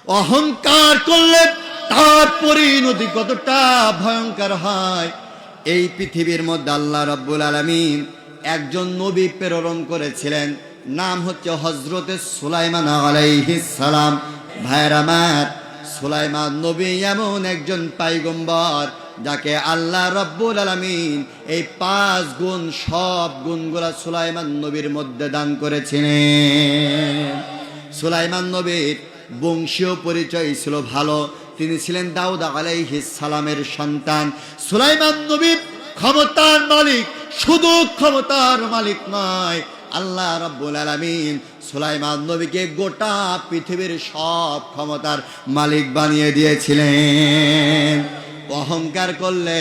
অহংকার করলে তার পরিণতি কতটা ভয়ঙ্কর হয়। এই পৃথিবীর মধ্যে আল্লাহ রাব্বুল আলামিন একজন নবী প্রেরণ করেছিলেন, নাম হচ্ছে হযরতে সুলাইমান আলাইহিস সালাম। ভাইরা আমার, সুলাইমান নবী এমন একজন পয়গম্বর যাকে আল্লাহ রাব্বুল আলামিন এই 5 গুণ, সব গুণগুলা সুলাইমান নবীর মধ্যে দান করেছিলেন। সুলাইমান নবীর বংশীয় পরিচয় ছিল ভালো, তিনি ছিলেন দাউদ আলাইহিস সালামের সন্তান। সুলাইমান নবী ক্ষমতার মালিক, শুধু ক্ষমতার মালিক নয়, আল্লাহ রাব্বুল আলামিন সুলাইমান নবীকে গোটা পৃথিবীর সব ক্ষমতার মালিক বানিয়ে দিয়েছিলেন। অহংকার করলে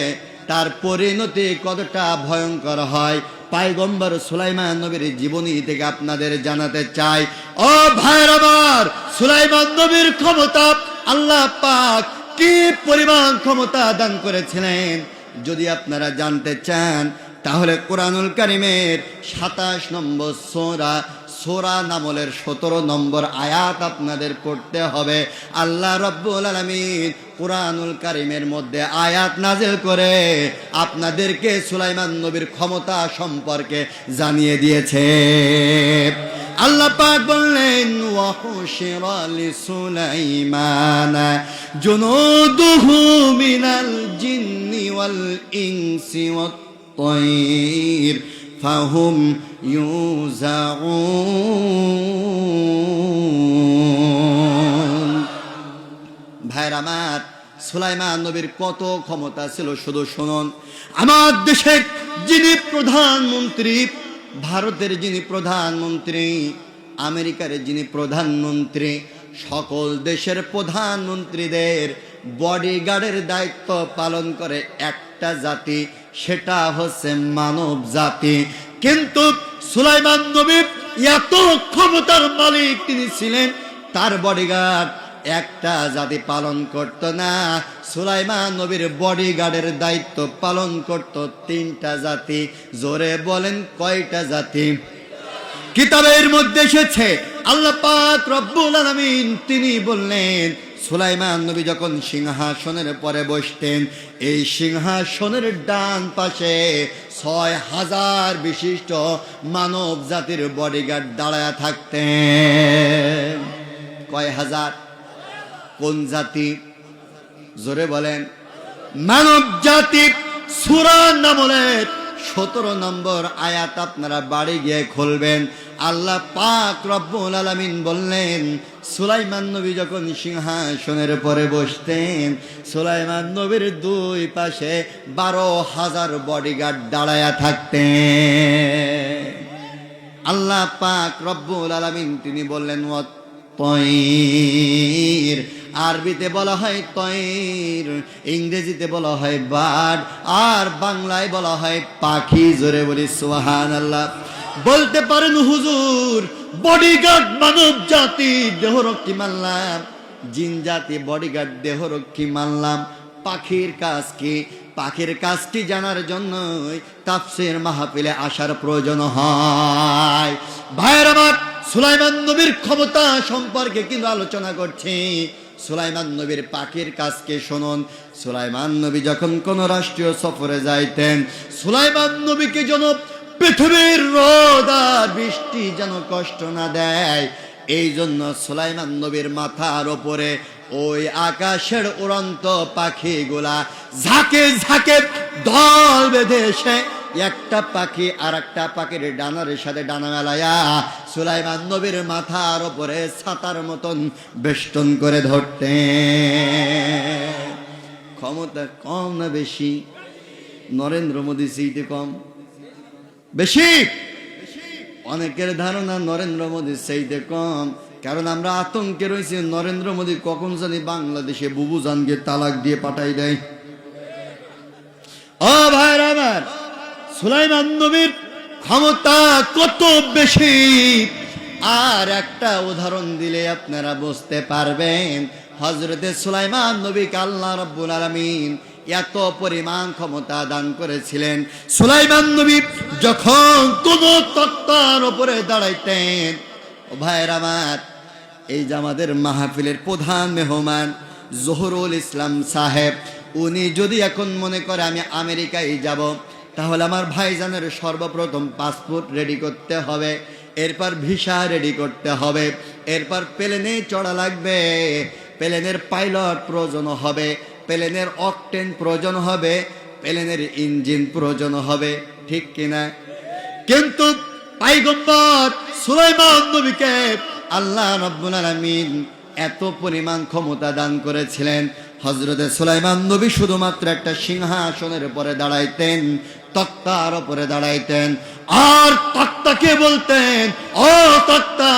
তার পরিণতি কতটা ভয়ঙ্কর হয় পয়গম্বর সুলাইমান নবীর জীবনী থেকে আপনাদের জানাতে চাই। ও ভাইরা আমার, সুলাইমান নবীর ক্ষমতা আল্লাহ পাক কি পরিমাণ ক্ষমতা দান করেছিলেন যদি আপনারা জানতে চান, তাহলে কোরআনুল কারীমের 27 নম্বর সূরা নামলের 17 নম্বর আয়াত আপনাদের পড়তে হবে। আল্লাহ রাব্বুল আলামিন কোরআনুল কারীমের মধ্যে আয়াত নাযিল করে আপনাদেরকে সুলাইমান নবীর ক্ষমতা সম্পর্কে জানিয়ে দিয়েছে। আল্লাহ পাক বললেন, ওয়া হুশিরা লিসুলাইমান জুনুদুহু মিনাল জিন্নি ওয়াল ইনসি ওয়াত তায়র ফাহুম ইউজাউন। ভাইরা আমার, সুলাইমান নবীর কত ক্ষমতা ছিল শুধু শুনুন। আমার দেশের যিনি প্রধানমন্ত্রী, ভারতের যিনি প্রধানমন্ত্রী, আমেরিকার যিনি প্রধানমন্ত্রী, সকল দেশের প্রধানমন্ত্রীদের বডিগার্ডের দায়িত্ব পালন করে একটা জাতি, সেটা হচ্ছে মানব জাতি। কিন্তু সুলাইমান নবী এত ক্ষমতার মালিক তিনি ছিলেন, তার বডিগার্ড একটা জাতি পালন করত না। সুলাইমান নবীর বডিগার্ডের দায়িত্ব পালন করত 3টা জাতি। জোরে বলেন, কয়টা জাতি? কিতাবের মধ্যে এসেছে, আল্লাহ পাক রব্বুল আলামিন তিনি বললেন, সুলাইমান নবী যখন সিংহাসনের পরে বসতেন, এই সিংহাসনের ডান পাশে 6000 বিশিষ্ট মানব জাতির বডিগার্ড দাঁড়ায় থাকতেন। কয় হাজার? কোন জাতি? জোরে বলেন, মানব জাতি। সূরা নামলের 17 নম্বর আয়াত আপনারা বাড়ি গিয়ে খুলবেন। আল্লাহ পাক রব্বুল আলামিন বললেন, সুলাইমান নবী যখন সিংহাসনের পরে বসতেন, সুলাইমান নবীর 2 পাশে 12,000 বডিগার্ড দাঁড়ায়া থাকতেন। আল্লাহ পাক রব্বুল আলামিন তিনি বললেন, ওয়াত তায়র, আরবিতে বলা হয় তয়র, ইংরেজিতে বলা হয় বার্ড, আর বাংলায় বলা হয় পাখি। জোরে বলি সুবহানাল্লাহ। বলতে পারেন, হুজুর বডিগার্ড মানব জাতি দেহরক্ষী মানলাম, জিন জাতি বডিগার্ড দেহরক্ষী মানলাম, পাখির কাজ কি? পাখির কাজটি জানার জন্য তাফসীর মাহফিলে আসার প্রয়োজন হয়। ভাইয়ের আমার, সুলাইমান নবীর ক্ষমতা সম্পর্কে কিন্তু আলোচনা করছি। সুলাইমান নবীর পাখির কাজকে শুনুন। সুলাইমান নবী যখন কোন রাষ্ট্রীয় সফরে যাইতেন, সুলাইমান নবীকে যেন পৃথিবীর রোদ আর বৃষ্টি যেন কষ্ট না দেয়, এই জন্য সুলাইমান নবীর মাথার উপরে ওই আকাশের উড়ন্ত পাখিগুলা ঝাঁকে ঝাঁকে দল বেঁধে এসে একটা পাখি আর একটা পাখির ডানার সাথে ডানা মেলায়া সুলাইমান নবীর মাথার উপরে ছাতার মতন বেষ্টন করে ধরতেন। ক্ষমতা কম না বেশি? নরেন্দ্র মোদী চাইতে কম? বেশি? অনেকের ধারণা নরেন্দ্র মোদী চাইতে কম, কারণ আমরা আতঙ্কে রয়েছি নরেন্দ্র মোদী কখন জানি বাংলাদেশে বুবু জানকে তালাক দিয়ে পাঠাই দেয়। ও ভাইরা আমার, সুলাইমান নবীর ক্ষমতা কত বেশি, আর একটা উদাহরণ দিলে আপনারা বুঝতে পারবেন। হযরতে সুলাইমান নবীকে আল্লাহ রাব্বুল আলামিন এত পরিমাণ ক্ষমতা দান করেছিলেন। সুলাইমান নবী যখন কোন তক্তার উপরে দাঁড়াইতেন, ও ভাইরা আমার, এই যে আমাদের মাহফিলের প্রধান মেহমান জহুরুল ইসলাম সাহেব, উনি যদি এখন মনে করে আমি আমেরিকায় যাব, তাহলে আমার ভাইজানের সর্বপ্রথম পাসপোর্ট রেডি করতে হবে, এরপর ভিসা রেডি করতে হবে, এরপর প্লেনে চড়া লাগবে, প্লেনের পাইলট প্রয়োজন হবে, প্লেনের অকটেন প্রয়োজন হবে, প্লেনের ইঞ্জিন প্রয়োজন হবে, ঠিক কিনা? কিন্তু পয়গম্বর সুলাইমান নবীকে আল্লাহ রাব্বুল আলামিন এত পরিমাণ ক্ষমতা দান করেছিলেন। হযরতে সুলাইমান নবী শুধুমাত্র একটা সিংহাসনের উপরে দাঁড়াইতেন, তক্তার উপরে দাঁড়াইতেন, আর তক্তাকে বলতেন, ও তক্তা,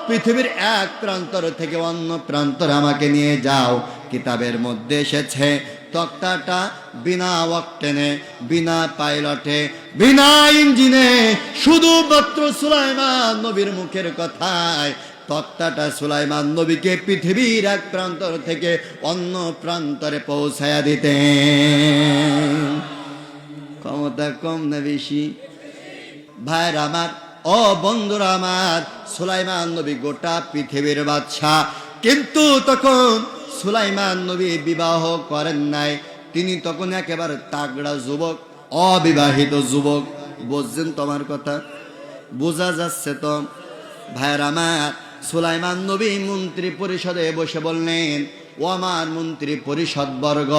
পৃথিবীর এক প্রান্তর থেকে অন্য প্রান্তরে আমাকে নিয়ে যাও। কিতাবের মধ্যে এসেছে তক্তাটা বিনা অকটেনে, বিনা পাইলটে, বিনা ইঞ্জিনে, শুধুমাত্র সুলাইমান নবীর মুখের কথায় তক্তাটা সুলাইমান নবীকে পৃথিবীর এক প্রান্তর থেকে অন্য প্রান্তরে পৌঁছায়া দিতেন। ক্ষমতা কম না বেশি? ভাইরা আমার, ও বন্ধুরা আমার, সুলাইমান নবী গোটা পৃথিবীর বাদশা। কিন্তু তখন সুলাইমান নবী বিবাহ করেন নাই, তিনি তখন একেবারে তাগড়া যুবক, অবিবাহিত যুবক। বুঝছেন তোমার কথা? বোঝা যাচ্ছে তো? ভাইরা আমার, সুলাইমান নবী মন্ত্রী পরিষদে বসে বললেন, ও আমার মন্ত্রী পরিষদ বর্গ,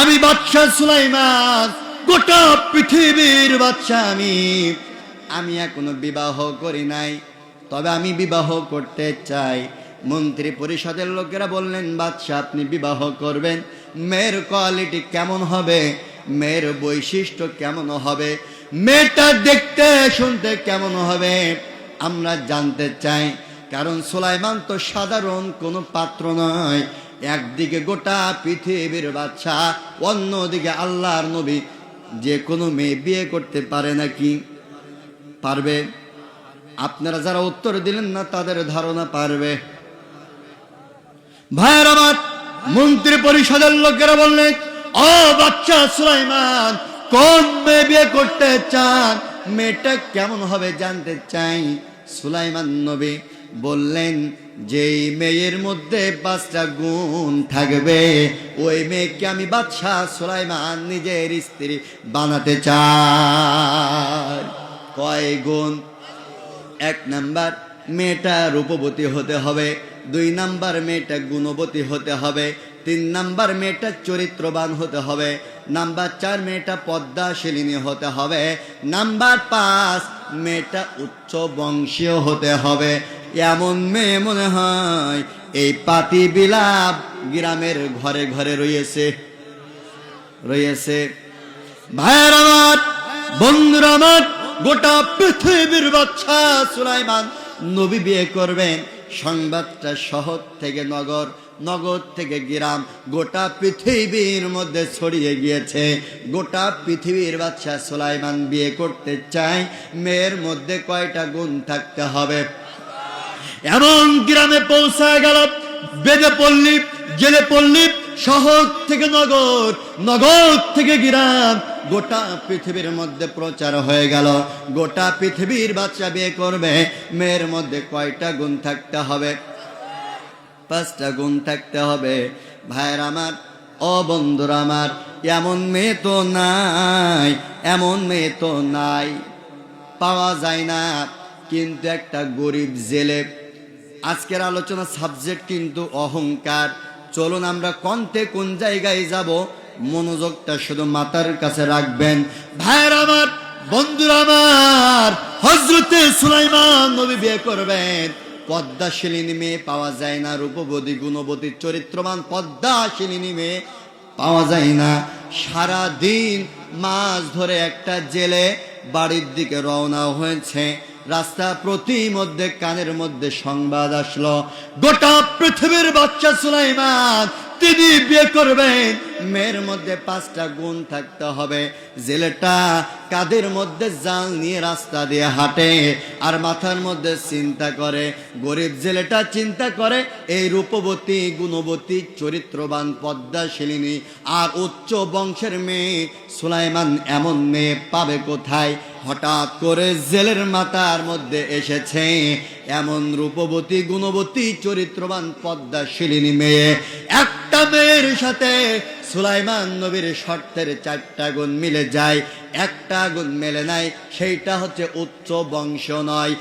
আমি বাদশা সুলাইমান, গোটা পৃথিবীর বাদশা আমি এখনো বিবাহ করি নাই, তবে আমি বিবাহ করতে চাই। মন্ত্রী পরিষদের লোকেরা বললেন, বাদশা আপনি বিবাহ করবেন, মেয়ের কোয়ালিটি কেমন হবে, মেয়ের বৈশিষ্ট্য কেমন হবে, মেয়েটা দেখতে শুনতে কেমন হবে আমরা জানতে চাই। কারণ সুলাইমান তো সাধারণ কোনো পাত্র নয়, একদিকে গোটা পৃথিবীর বাদশা, অন্যদিকে আল্লাহর নবী। যে কোনো মেয়ে বিয়ে করতে পারে নাকি? পারবে? আপনারা যারা উত্তর দিলেন না তাদের ধারণা পারবে। ভাইয়ের আমার, মন্ত্রী পরিষদের লোকেরা বললেন, ও বাচ্চা সুলাইমান, কোন মেয়ে বিয়ে করতে চান, মেয়েটা কেমন হবে জানতে চাই। সুলাইমান নবী বললেন, যেই মেয়ের মধ্যে 5টা গুণ থাকবে, ওই মেয়েকে আমি বাদশা সুলাইমান নিজের স্ত্রী বানাতে চাই। কয় গুণ? 1 নাম্বার, মেয়েটা রূপবতী হতে হবে। 2 নাম্বার, মেয়েটা গুণবতী হতে হবে। 3 নাম্বার, মেয়েটা চরিত্রবান হতে হবে। নাম্বার 4, মেয়েটা পদ্মাশিলিনী হতে হবে। নাম্বার 5, মেয়েটা উচ্চ বংশীয় হতে হবে। এমন মেয়ে মনে হয় এই পাতি বিলাপ গ্রামের ঘরে ঘরে রয়েছে। ভাইয়ের আমার, বন্ধুরা আমার, গোটা পৃথিবীর বাদশা সুলাইমান নবী বিয়ে করবেন। সংবাদটা শহর থেকে নগর, নগর থেকে গ্রাম, গোটা পৃথিবীর মধ্যে ছড়িয়ে গিয়েছে। গোটা পৃথিবীর বাদশা সুলাইমান বিয়ে করতে চায়, মেয়ের মধ্যে কয়টা গুণ থাকতে হবে। এমন গ্রামে পৌঁছায় গেল, বেদে পল্লী, জেলে পল্লী, শহর থেকে নগর, নগর থেকে গ্রাম, গোটা পৃথিবীর মধ্যে প্রচার হয়ে গেল। গোটা পৃথিবীর বাচ্চা বিয়ে করবে, মেয়ের মধ্যে কয়টা গুণ থাকতে হবে? 5টা গুণ থাকতে হবে। ভাইয়ের আমার, ও বন্ধুরা আমার, এমন মেয়ে তো নাই, এমন মেয়ে তো নাই, পাওয়া যায় না। কিন্তু একটা গরিব জেলে, আজকের আলোচনা সাবজেক্ট কিন্তু অহংকার। চলুন আমরা কণ্ঠে কোন জায়গায় যাব, মনোযোগটা শুধু মাথার কাছে রাখবেন। ভাইয়ের আমার, বন্ধুরা আমার, হযরতে সুলাইমান নবী বিয়ে করবেন। পদ্মাশিলিনী মেয়ে পাওয়া যায় না, রূপবতী, গুণবতী, চরিত্রবান পদ্মাশিলিনী মেয়ে পাওয়া যায় না। সারা দিন মাছ ধরে একটা জেলে বাড়ির দিকে রওনা হয়েছে। রাস্তা প্রতি মধ্যে কানের মধ্যে সংবাদ আসলো, গোটা পৃথিবীর বাচ্চা সুলাইমান তিনি বিয়ে করবেন, মেয়ের মধ্যে 5টা গুণ থাকতে হবে। জেলেটা কাদের মধ্যে জাল নিয়ে রাস্তা দিয়ে হাঁটে আর মাথার মধ্যে চিন্তা করে। গরিব জেলেটা চিন্তা করে, এই রূপবতী, গুণবতী, চরিত্রবান পদ্মাশিলিনী আর উচ্চ বংশের মেয়ে সুলাইমান এমন মেয়ে পাবে কোথায়? হঠাৎ করে জেলের মাথার মধ্যে এসেছে এমন রূপবতী গুণবতী চরিত্রবান পদ্মাশিলিনী মেয়ে। একটা মেয়ের সাথে সুলাইমান নবীর শর্তের 4টা গুণ মিলে যায়, একটা গুণ মেলে নাই, সেইটা হচ্ছে উচ্চ বংশ নয়।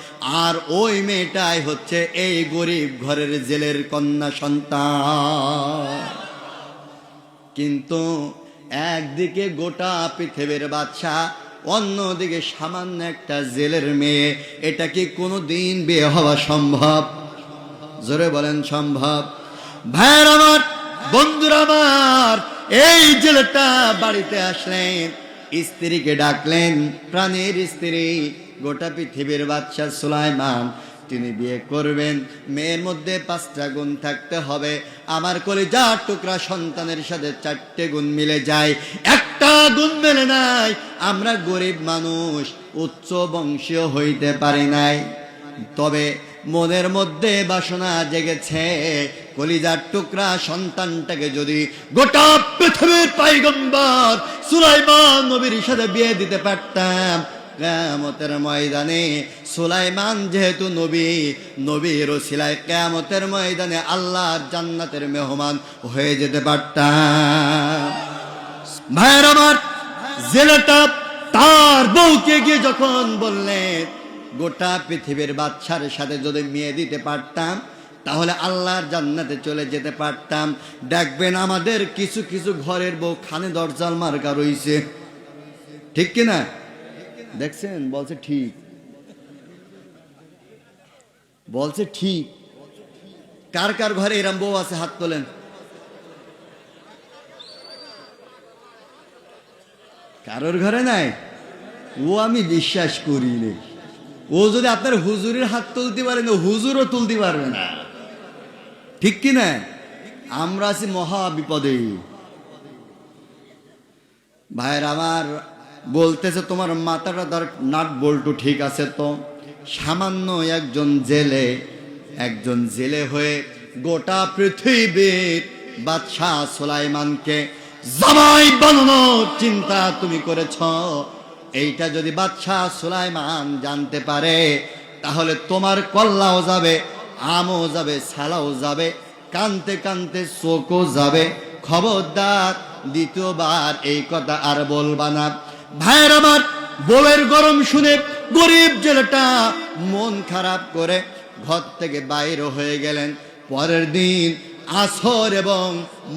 আর ওই মেয়েটাই হচ্ছে এই গরিব ঘরের জেলের কন্যা সন্তান। কিন্তু একদিকে গোটা পৃথিবীর বাদশা, অন্যদিকে সামান্য একটা জেলের মেয়ে। এটা কি কোনো দিন বিয়ে হওয়া সম্ভব? জোরে বলেন সম্ভব? ভাইয়ের আমার, বন্ধুরা আমার, এই জেলেটা বাড়িতে আসলেন, স্ত্রীকে ডাকলেন, প্রাণের স্ত্রী, গোটা পৃথিবীর বাদশা সুলাইমান, তিনি বিয়ে করবেন, মেয়ের মধ্যে 5টা গুণ থাকতে হবে। আমার কলিজার টুকরা সন্তানের সাথে 4টে গুণ মিলে যায়, একটা গুণ মেলে নাই। আমরা গরিব মানুষ, উচ্চ বংশীয় হইতে পারি নাই, তবে মনের মধ্যে বাসনা জেগেছে, কলিজার টুকরা সন্তানটাকে যদি গোটা পৃথিবীর পয়গম্বর সুলাইমান নবীর সাথে বিয়ে দিতে পারতাম, কিয়ামতের ময়দানে সুলাইমান যেহেতু নবী, নবীর ওসিলায় কিয়ামতের ময়দানে আল্লাহর জান্নাতের মেহমান হয়ে যেতে পারতাম। ভাইয়ের আমার, জেলেটা তার বউকে গিয়ে যখন বললেন, গোটা পৃথিবীর বাদশার সাথে যদি মেয়ে দিতে পারতাম তাহলে আল্লাহর জান্নাতে চলে যেতে পারতাম। দেখবেন আমাদের কিছু কিছু ঘরের বউ খানে দরজাল মার্কা রইছে, ঠিক কিনা? দেখছেন? বলছে ঠিক, বলছে ঠিক। কার কার ঘরে এরম বউ আছে হাত তোলেন। কারোর ঘরে নাই? ও আমি বিশ্বাস করি না। ও যদি আপনার হুজুরের হাত তুলতে পারে না, হুজুরও তুলতে পারবে না, ঠিক কিনা? আমরা আছি মহা বিপদে। ভাইয়ের আমার, বলতেছে তোমার মাথাটা ধর, নাট বল্টু ঠিক আছে তো। সামান্য একজন জেলে হয়ে গোটা পৃথিবীর বাদশাহ সুলাইমানকে জামাই বানানোর চিন্তা তুমি করেছ। এইটা যদি বাদশাহ সুলাইমান জানতে পারে তাহলে তোমার কল্লাও যাবে, আমও যাবে, ছালাও যাবে, কানতে কানতে চোখও যাবে। খবরদার দ্বিতীয়বার এই কথা আর বলবা না। ভাইয়ের আমার, বউয়ের গরম শুনে গরিব জেলেটা মন খারাপ করে ঘর থেকে বাইরে হয়ে গেলেন। পরের দিন আসর এবং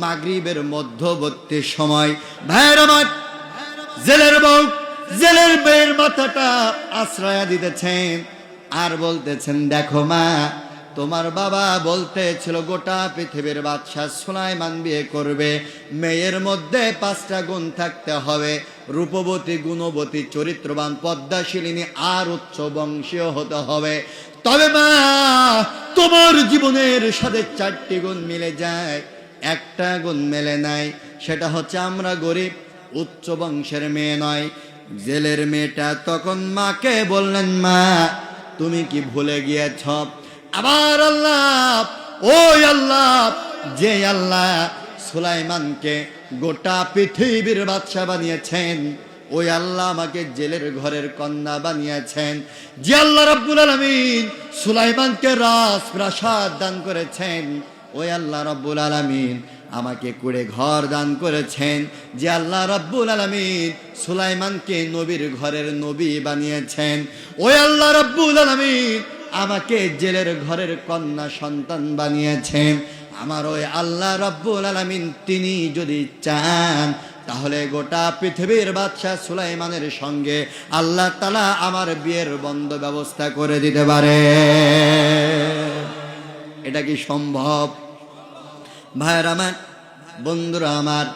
মাগরিবের মধ্যবর্তী সময় ভাইয়ের আমার, জেলের বউ জেলের বের মাথাটা আশ্রয় দিতেছেন আর বলতেছেন, দেখো মা, তোমার বাবা বলতেছিল গোটা পৃথিবীর বাদশা সুলাইমান বিয়ে করবে, মেয়ের মধ্যে 5টা গুণ থাকতে হবে, রূপবতী, গুণবতী, চরিত্রবান, পদ্মাশিলিনী আর উচ্চ বংশীয় হতে হবে। তবে মা, তোমার জীবনের সাথে 4টি গুণ মিলে যায়, একটা গুণ মেলে নাই, সেটা হচ্ছে আমরা গরিব, উচ্চ বংশের মেয়ে নয়। জেলের মেয়েটা তখন মাকে বললেন, মা তুমি কি ভুলে গিয়েছ? আবার আল্লাহ, ওই আল্লাহ, যে আল্লাহ সুলাইমানকে গোটা পৃথিবীর বাদশা বানিয়েছেন, ওই আল্লাহ আমাকে জেলের ঘরের কন্যা বানিয়েছেন। যে আল্লাহ রাব্বুল আলামিন সুলাইমানকে রাজপ্রাসাদ দান করেছেন, ওই আল্লাহ রাব্বুল আলামিন আমাকে কুড়ে ঘর দান করেছেন। যে আল্লাহ রাব্বুল আলামিন সুলাইমানকে নবীর ঘরের নবী বানিয়েছেন, ওই আল্লাহ রাব্বুল আলামিন আমাকে জেলের ঘরের কন্যা সন্তান বানিয়েছেন। আমার ওই আল্লাহ রাব্বুল আলামিন তিনি যদি চান তাহলে গোটা পৃথিবীর বাদশা সুলাইমানের সঙ্গে আল্লাহ তাআলা আমার বিয়ের বন্ধ ব্যবস্থা করে দিতে পারে। এটা কি সম্ভব? ভাইয়ের আমার, বন্ধুরা আমার,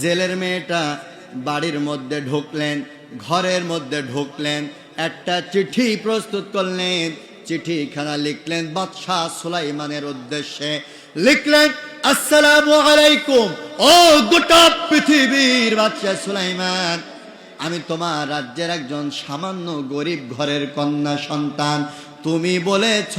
জেলের মেয়েটা বাড়ির মধ্যে ঢুকলেন, ঘরের মধ্যে ঢুকলেন, একটা চিঠি প্রস্তুত করলেন, চিঠিখানা লিখলেন বাদশাহ সুলাইমানের উদ্দেশ্যে। লিখলেন, আসসালামু আলাইকুম, ও গোটা পৃথিবীর বাদশাহ সুলাইমান, আমি তোমার রাজ্যের একজন সামান্য গরিব ঘরের কন্যা সন্তান। তুমি বলেছ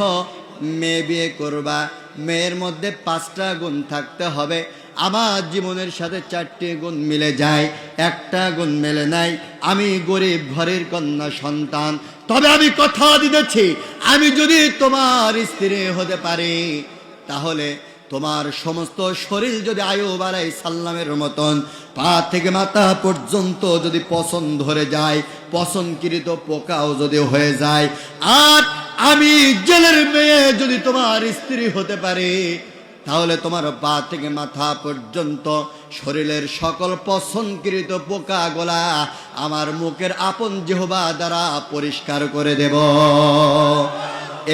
মেয়ে বিয়ে করবা, মেয়ের মধ্যে 5টা গুণ থাকতে হবে। আমার জীবনের সাথে 4টি গুণ মিলে যায়, একটা গুণ মেলে নাই। আমি গরিব ঘরের কন্যা সন্তান, তবে আমি কথা দিতেছি, আমি যদি তোমার স্ত্রী হতে পারি তাহলে তোমার সমস্ত শরীর যদি আয়ুব আলাইহিস সালামের মতন পা থেকে মাথা পর্যন্ত যদি পছন্দ ধরে যায়, পছন্দকৃত পোকাও যদি হয়ে যায়, আর আমি জেলের মেয়ে যদি তোমার স্ত্রী হতে পারি তাহলে তোমার পা থেকে মাথা পর্যন্ত শরীরের সকল পছন্দকৃত পোকাগুলা আমার মুখের আপন জিহ্বা দ্বারা পরিষ্কার করে দেব।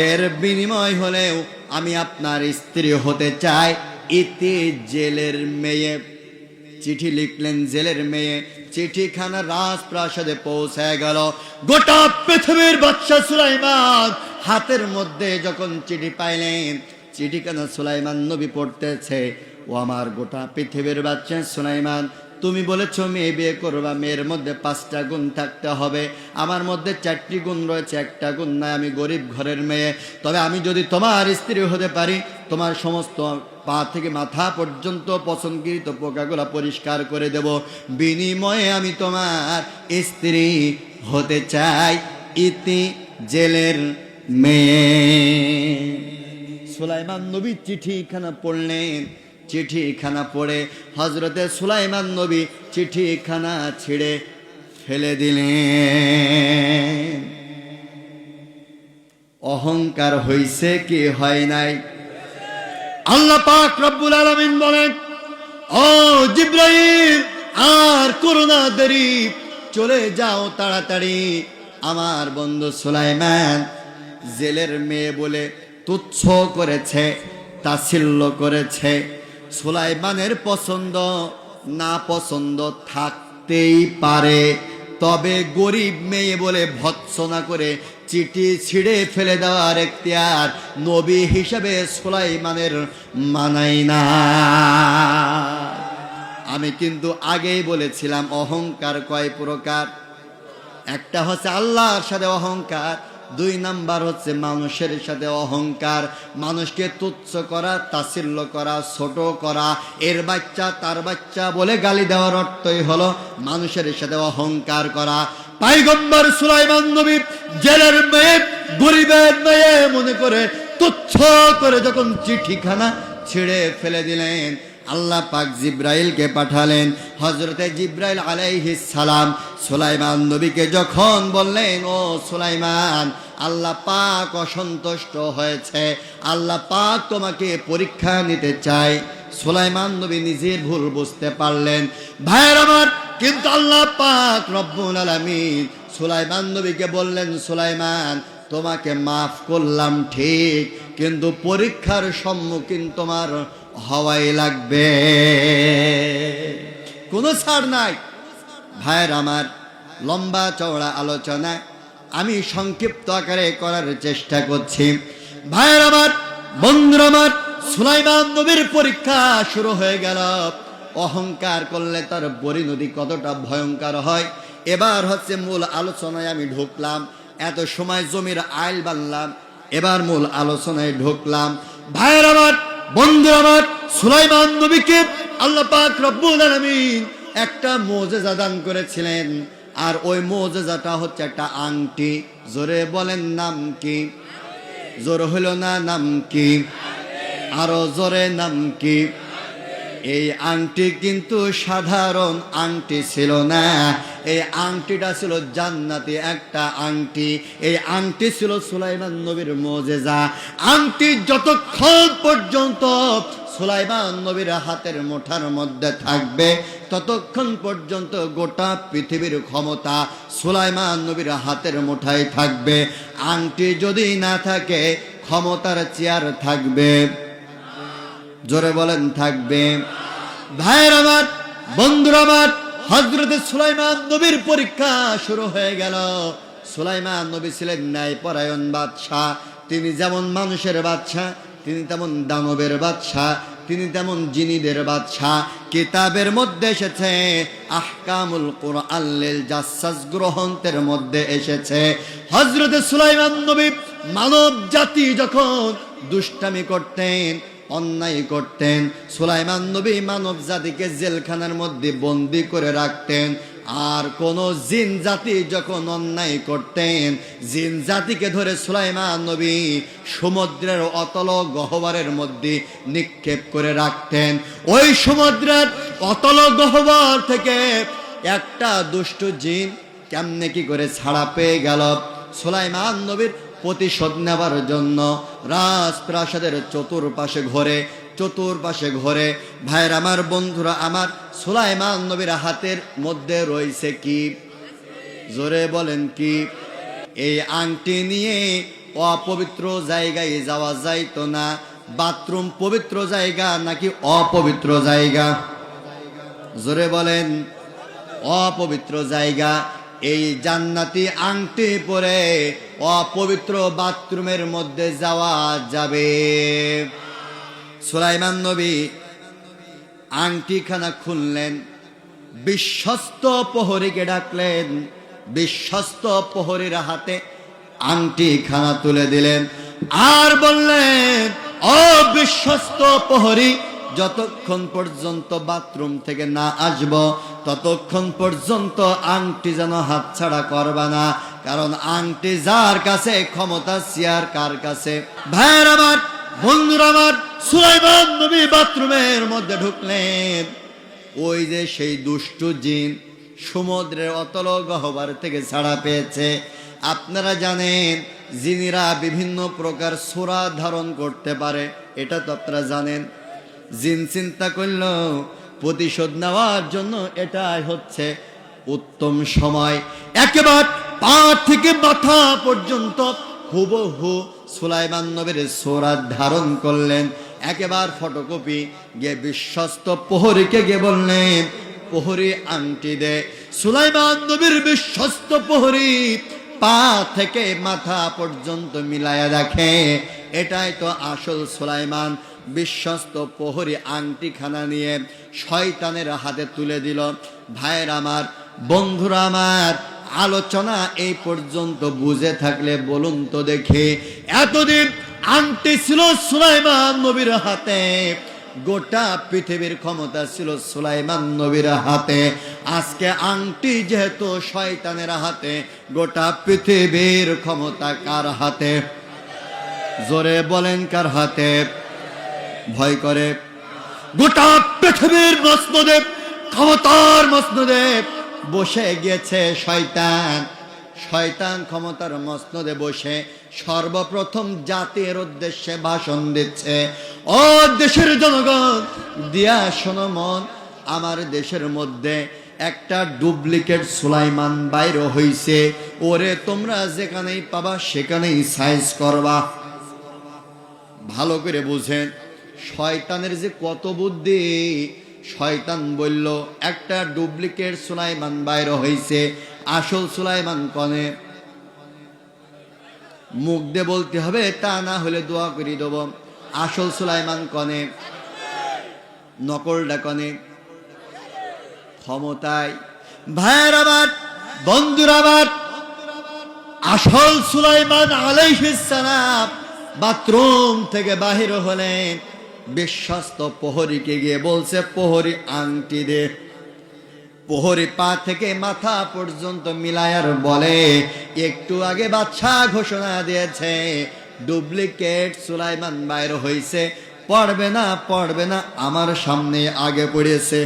এর বিনিময় হলেও আমি আপনার স্ত্রী হতে চাই। ইতি জেলের মেয়ে চিঠি লিখলেন। জেলের মেয়ে চিঠিখানা রাজপ্রাসাদে পৌঁছায় গেল। গোটা পৃথিবীর বাদশা সুলাইমান হাতের মধ্যে যখন চিঠি পাইলেন, চিঠিখানা সুলাইমান নবী পড়তেছে, ও আমার গোটা পৃথিবীর বাদশা সুলাইমান, তুমি বলেছো মেয়ে বিয়ে করবা, মেয়ের মধ্যে 5টা গুণ থাকতে হবে, আমার মধ্যে 4টি গুণ রয়েছে, একটা গুণ নাই, আমি গরিব ঘরের মেয়ে। তবে আমি যদি তোমার স্ত্রী হতে পারি, তোমার সমস্ত পা থেকে মাথা পর্যন্ত পছন্দকৃত পোকাগুলা পরিষ্কার করে দেব, বিনিময়ে আমি তোমার স্ত্রী হতে চাই। ইতি জেলের মেয়ে। সুলাইমান নবী চিঠিখানা পড়লেন। চিঠিখানা পড়ে হযরতে সুলাইমান নবী চিঠিখানা ছিঁড়ে ফেলে দিলেন। অহংকার হইছে কি হয় নাই? আল্লাহ পাক রব্বুল আলামিন বলেন, ও জিবরাইল, আর করো না দেরি, চলে যাও তাড়াতাড়ি। আমার বন্ধু সুলাইমান জেলের মেয়ে বলে তুচ্ছ করেছে, তাচ্ছিল্য করেছে। সুলাইমানের পছন্দ না পছন্দ থাকতেই পারে, তবে গরিব মেয়ে বলে ভৎসনা করে চিঠি ছিঁড়ে ফেলে দেওয়ার এখতিয়ার নবী হিসাবে সুলাইমানের মানাই না। আমি কিন্তু আগেই বলেছিলাম অহংকার কয় প্রকার। একটা হচ্ছে আল্লাহর সাথে অহংকার, 2 নাম্বার হচ্ছে মানুষের সাথে অহংকার। মানুষকে তুচ্ছ করা, তাচ্ছিল্য করা, ছোট করা, এর বাচ্চা তার বাচ্চা বলে গালি দেওয়ার অর্থই হলো মানুষের সাথে অহংকার করা। পয়গম্বর সুলাইমান নবী জেলের মেয়ে, গরিবের মেয়ে মনে করে তুচ্ছ করে যখন চিঠিখানা ছিঁড়ে ফেলে দিলেন, আল্লাহ পাক জিব্রাইলকে পাঠালেন। হযরতে জিব্রাইল আলাইহিস সালাম সুলাইমান নবীকে যখন বললেন, ও সুলাইমান, আল্লাহ পাক অসন্তুষ্ট হয়েছে, আল্লাহ পাক তোমাকে পরীক্ষা নিতে চায়। সুলাইমান নবী নিজের ভুল বুঝতে পারলেন। ভাইয়ের আমার, কিন্তু আল্লাহ পাক রব্বুল আলামিন সুলাইমান নবীকে বললেন, সুলাইমান, তোমাকে মাফ করলাম ঠিক, কিন্তু পরীক্ষার সম্মুখীন তোমার হওয়াই লাগবে, কোনো ছাড় নাই। ভাইয়ের আমার, লম্বা চওড়া আলোচনা আমি সংক্ষিপ্ত আকারে করার চেষ্টা করছি। ভাইয়ের আমার, বন্ধুরা আমার, সুলাইমান নবীর পরীক্ষা শুরু হয়ে গেল। অহংকার করলে তার পরিণতি কতটা ভয়ঙ্কর হয়, এবার হচ্ছে মূল আলোচনায় আমি ঢুকলাম। এত সময় জমির আইল বানলাম, এবার মূল আলোচনায় ঢুকলাম। ভাইয়ের আমার, বন্ধু আমার, সুলাইমান নবীকে আল্লাহ পাক রব্বুল আলামিন একটা মুজিজা দান করেছিলেন, আর ওই মুজিজাটা হচ্ছে একটা আংটি। জোরে বলেন নাম কি? জোর হলো না, নাম কি? আরো জোরে, নাম কি? এই আংটি কিন্তু সাধারণ আংটি ছিল না, এই আংটিটা ছিল জান্নাতি একটা আংটি। এই আংটি ছিল সুলাইমান নবীর মুজিজা। আংটি যতক্ষণ পর্যন্ত সুলাইমান নবীর হাতের মুঠার মধ্যে থাকবে, ততক্ষণ পর্যন্ত গোটা পৃথিবীর ক্ষমতা সুলাইমান নবীর হাতের মুঠায় থাকবে। আংটি যদি না থাকে, ক্ষমতার চেয়ার থাকবে। জোরে বলেন, থাকবে। ভাইয়ের আমার, বন্ধুরা আমার, হযরতে সুলাইমান নবীর পরীক্ষা শুরু হয়ে গেল। সুলাইমান নবী ছিলেন ন্যায়পরায়ণ বাদশাহ। তিনি যেমন মানুষের বাদশাহ, তিনি তেমন দানবের বাদশাহ, তিনি তেমন জিনিদের বাদশাহ। কিতাবের মধ্যে এসেছে, আহকামুল কুরআন লিল জাসসাস গ্রন্থের মধ্যে এসেছে, হযরতে সুলাইমান নবী মানব জাতি যখন দুষ্টামি করতেন, অন্যায় করতেন। সুলাইমান নবী মানব জাতিকে জেলখানার মধ্যে বন্দি করে রাখতেন। আর কোন জিন জাতি যখন অন্যায় করতেন, জিন জাতিকে ধরে সুলাইমান নবী সমুদ্রের অতল গহ্বরের মধ্যে নিক্ষেপ করে রাখতেন। ওই সমুদ্রের অতল গহ্বর থেকে একটা দুষ্ট জিন কেমনে কি করে ছাড়া পেয়ে গেল, সুলাইমান নবীর প্রতিশোধ নেবার জন্য রাজপ্রাসাদের চতুর্পাশে ঘরে ভাইয়ের আমার, বন্ধুরা আমার, সুলাইমান নবীর হাতের মধ্যে রয়েছে কি? জোরে বলেন কি? এই আংটি নিয়ে অপবিত্র জায়গায় যাওয়া যাইতো না। বাথরুম পবিত্র জায়গা নাকি অপবিত্র জায়গা? জোরে বলেন। অপবিত্র জায়গা। এই জান্নাতি আংটি পরে অপবিত্র বাথরুমের মধ্যে যাওয়া যাবে? সুলাইমান নবী আংটিখানা খুললেন, বিশ্বস্ত প্রহরীকে ডাকলেন, বিশ্বস্ত প্রহরীর হাতে আংটিখানা তুলে দিলেন আর বললেন, ও বিশ্বস্ত প্রহরী, যতক্ষণ পর্যন্ত বাথরুম থেকে না আসব ততক্ষণ পর্যন্ত আংটি যেন হাতছাড়া করবা না। কারণ আংটি যার কাছে ক্ষমতা সিয়ার কার কাছে? ভাইয়ের আমার, বন্ধুরা আমার, সুলাইমান নবী বাথরুমের মধ্যে ঢুকলেন। ওই যে সেই দুষ্ট জিন সমুদ্রের অতল গহ্বর থেকে ছাড়া পেয়েছে। আপনারা জানেন জিনেরা বিভিন্ন প্রকার সূরা ধারণ করতে পারে, এটা তো আপনারা জানেন। জিন চিন্তা করল প্রতিশোধ নেওয়ার জন্য এটাই হচ্ছে উত্তম সময়। একেবারে পা থেকে মাথা পর্যন্ত হুবহু সুলাইমান নবীর সূরা ধারণ করলেন, একেবারে ফটোকপি। গিয়ে বিশ্বস্ত প্রহরীকে গিয়ে বললেন, প্রহরী আংটি দে। সুলাইমান নবীর বিশ্বস্ত প্রহরী পা থেকে মাথা পর্যন্ত মিলায়া দেখে এটাই তো আসল সুলাইমান। বিশ্বস্ত প্রহরী আংটিখানা নিয়ে শয়তানের হাতে তুলে দিল। ভাইয়ের আমার, বন্ধুরা আমার, আলোচনা এই পর্যন্ত বুঝে থাকলে বলুন তো দেখে, এতদিন আংটি ছিল সুলাইমান নবীর হাতে, গোটা পৃথিবীর ক্ষমতা ছিল সুলাইমান নবীর হাতে। আজকে আংটি যেহেতু শয়তানের হাতে, গোটা পৃথিবীর ক্ষমতা কার হাতে? জোরে বলেন, কার হাতে? ভয় করে গোটা পৃথিবীর মসনদে, ক্ষমতার মসনদে বসে গিয়েছে শয়তান। শয়তান ক্ষমতার মসনদে বসে সর্বপ্রথম জাতির উদ্দেশ্যে ভাষণ দিচ্ছে। ও দেশের জনগণ, দিয়া শোনো মন, আমার দেশের মধ্যে একটা ডুপ্লিকেট সুলাইমান বাইর হইছে। ওরে তোমরা যেখানেই পাবা সেখানেই সাইজ করবা। ভালো করে বুঝেন শয়তানের যে কত বুদ্ধি। শয়তান বলল একটা ডুপ্লিকেট সুলাইমান বাইর হইছে, আসল সুলাইমান কনে? মুখ দিয়ে বলতে হবে, তা না হলে দোয়া করে দেব। আসল সুলাইমান কনে? নকলটা কনে? ক্ষমতায়। ভাইয়ের আবার, বন্ধুরা আবার, আসল সুলাইমান আলাইহিস সালাম বাথরুম থেকে বাহির হলেন। বিশ্বস্ত প্রহরীকে গিয়ে বলছে, প্রহরী আংটি দে। প্রহরী পা থেকে মাথা পর্যন্ত মিলায়ার বলে, একটু আগে বাদশা ঘোষণা দিয়েছে ডুপ্লিকেট সুলাইমান বাইর হইছে, পড়বে না পড়বে না, আমার সামনে আগে পড়েছে।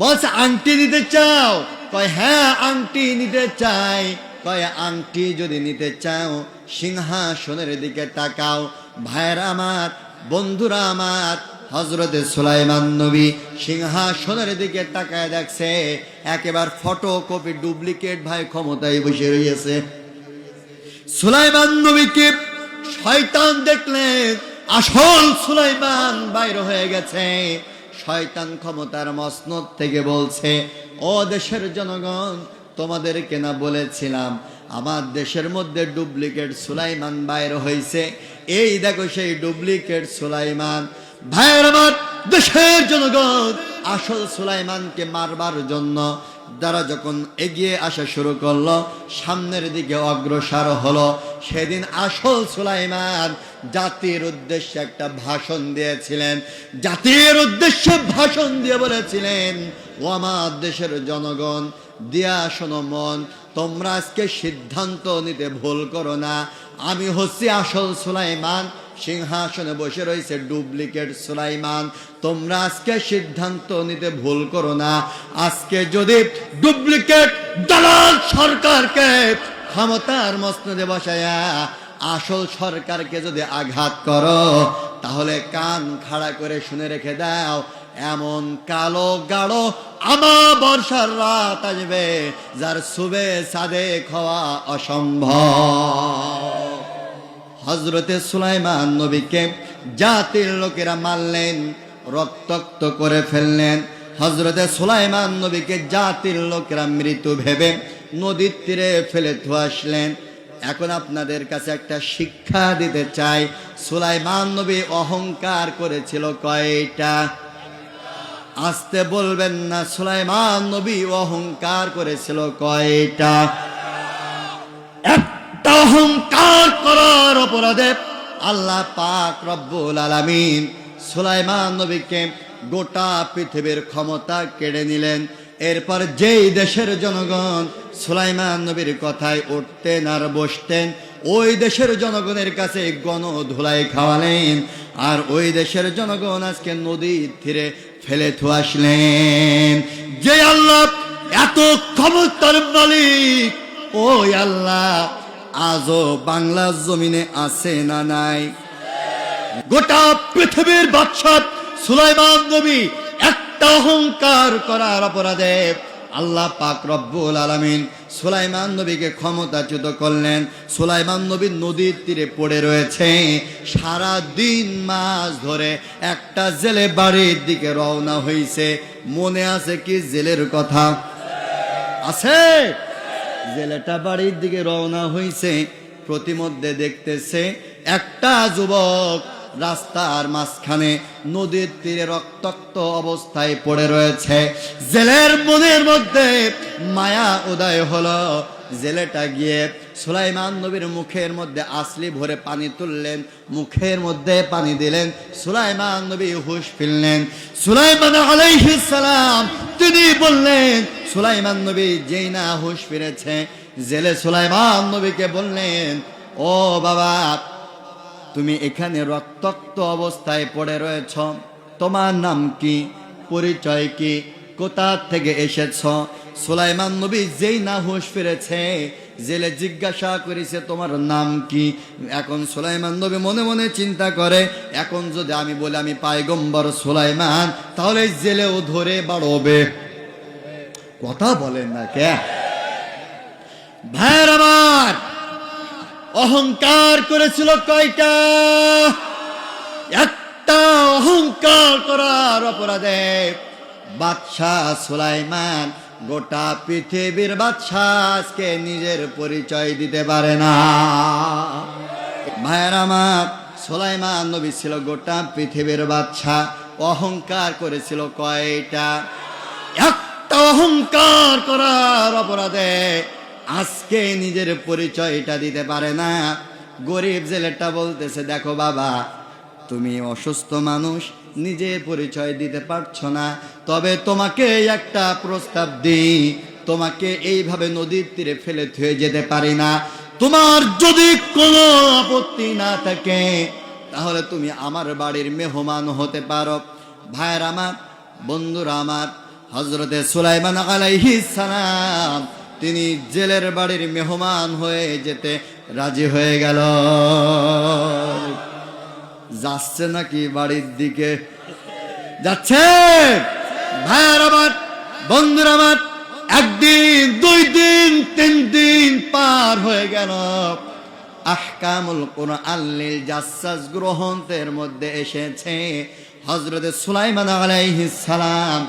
বলছে আংটি নিতে চাও? কয় হ্যাঁ আংটি নিতে চাই। কয় আংটি যদি নিতে চাও সিংহাসনের দিকে তাকাও। ভাইয়েরা আমার, বন্ধুরা আমার, হযরতে সুলাইমান নবী সিংহাসনের দিকে তাকায় দেখছে একেবারে ফটোকপি ডুপ্লিকেট ভাই ক্ষমতায় বসে রয়েছে। সুলাইমান নবীকে শয়তান দেখলেন, আসল সুলাইমান বাইর হয়ে গেছে। শয়তান ক্ষমতার মসনদ থেকে বলছে, ও দেশের জনগণ, তোমাদেরকে না বলেছিলাম আমার দেশের মধ্যে ডুপ্লিকেট সুলাইমান বাইর হয়েছে? এই দেখো সেই ডুপ্লিকেট সুলাইমান। ভাইয়ের আমার, দেশের জনগণ, আসল সুলাইমানকে মারবার জন্য দ্বারা যখন এগিয়ে আসা শুরু করলো, সামনের দিকে অগ্রসর হলো, সেদিন আসল সুলাইমান জাতির উদ্দেশ্যে একটা ভাষণ দিয়েছিলেন। জাতির উদ্দেশ্যে ভাষণ দিয়ে বলেছিলেন, ও আমার দেশের জনগণ, দিয়া শোনো মন, তোমরা আজকে সিদ্ধান্ত নিতে ভুল করো না। আমি হচ্ছি আসল সুলাইমান, সিংহাসনে বসে রয়েছে ডুপ্লিকেট সুলাইমান। তোমরা আজকে সিদ্ধান্ত নিতে ভুল করো না। আজকে যদি ডুপ্লিকেট দালাল সরকারকে ক্ষমতার মসনদে বসায়া আসল সরকারকে যদি আঘাত করো, তাহলে কান খাড়া করে শুনে রেখে দাও, এমন কালো গাঢ় আমাবর্ষার রাত আসবে যার সুবে সাদেক হওয়া অসম্ভব। হযরতে সুলাইমান নবীকে জাতির লোকেরা মারলেন, রক্তাক্ত করে ফেললেন। হযরতে সুলাইমান নবীকে জাতির লোকেরা মৃত ভেবে নদীর তীরে ফেলে আসলেন। এখন আপনাদের কাছে একটা শিক্ষা দিতে চাই, সুলাইমান নবী অহংকার করেছিল কয়টা? আসতে বলবেন না, সুলাইমান নবী অহংকার করেছিল কয়টা? একটা অহংকার করার অপরাধে আল্লাহ পাক রব্বুল আলামিন সুলাইমান নবীকে গোটা পৃথিবীর ক্ষমতা কেড়ে নিলেন। এরপর যেই দেশের জনগণ সুলাইমান নবীর কথায় উঠতেন আর বসতেন, ওই দেশের জনগণের কাছে গণধুলাই খাওয়ালেন, আর ওই দেশের জনগণ আজকে নদীর তীরে ফেলে আসলেন। যে আল্লাহ এত ক্ষমতার মালিক, ওই আল্লাহ আজও বাংলার জমিনে আছে না নাই? গোটা পৃথিবীর বাদশাহ সুলাইমান নবী একটা অহংকার করার অপরাধে আল্লাহ পাক রব্বুল আলামিন সুলাইমান নবীকে ক্ষমতাচ্যুত করলেন। সুলাইমান নবী নদীর তীরে পড়ে রয়েছে, সারা দিন মাছ ধরে একটা জেলে বাড়ির দিকে রওনা হয়েছে। মনে আছে কি জেলের কথা? আছে? জেলেটা বাড়ির দিকে রওনা হয়েছে, প্রতিমধ্যে দেখতেছে একটা যুবক রাস্তার মাঝখানে নদীর তীরে রক্তাক্ত অবস্থায় পড়ে রয়েছে। জেলের মনের মধ্যে মায়া উদয় হলো। জেলেটা গিয়ে সুলাইমান নবীর মুখের মধ্যে আসলি ভরে পানি তুললেন, মুখের মধ্যে পানি দিলেন। সুলাইমান নবী হুঁশ ফিরলেন। সুলাইমান আলাইহিস সালাম তিনি বললেন, সুলাইমান নবী যেই না হুঁশ ফিরেছে, জেলে সুলাইমান নবীকে বললেন, ও বাবা, তুমি এখানে রক্তাক্ত অবস্থায় পড়ে রয়েছ, তোমার নাম কি, পরিচয় কি, কোথা থেকে এসেছ? সুলাইমান নবী যেই না হুঁশ ফিরেছে, জেলে জিজ্ঞাসা করেছে তোমার নাম কি। এখন সুলাইমান নবী মনে মনে চিন্তা করে, এখন যদি আমি বলি আমি পয়গম্বর সুলাইমান, তাহলে জেলেও ধরে বাড়বে। কথা বলেন না কে ভাইয়ের আমার? অহংকার করেছিল কয়টা? একটা অহংকার করার অপরাধে বাদশাহ সুলাইমান গোটা পৃথিবীর বাদশাহ আজকে নিজের পরিচয় দিতে পারে না। ভাইয়ের আমার, সুলাইমান নবী ছিল গোটা পৃথিবীর বাদশাহ, অহংকার করেছিল কয়টা? একটা অহংকার করার অপরাধে আজকে নিজের পরিচয়টা দিতে পারে না। গরিব জেলেটা বলতেছে, দেখো বাবা, তুমি অসুস্থ মানুষ, নিজের পরিচয় দিতে পারছো না, তবে তোমাকে একটা প্রস্তাব দিই, তোমাকে এইভাবে নদীর তীরে ফেলে থুয়ে যেতে পারি না। তোমার যদি কোনো আপত্তি না থাকে, তাহলে তুমি আমার বাড়ির মেহমান হতে পারো। ভাইয়ের আমার, বন্ধুরা আমার, হযরতে সুলাইমান আলাইহিস সালাম তিনি জেলের বাড়ির মেহমান হয়ে যেতে রাজি হয়ে গেল। যাচ্ছে নাকি বাড়ির দিকে? যাচ্ছে। ভাইয়ের আমার, বন্ধুরা আমার, একদিন, 2 দিন, 3 দিন পার হয়ে গেল। আহকামুল কুরআন লিল জাসসাস গ্রন্থের মধ্যে এসেছে, হযরতে সুলাইমান আলাইহিস সালাম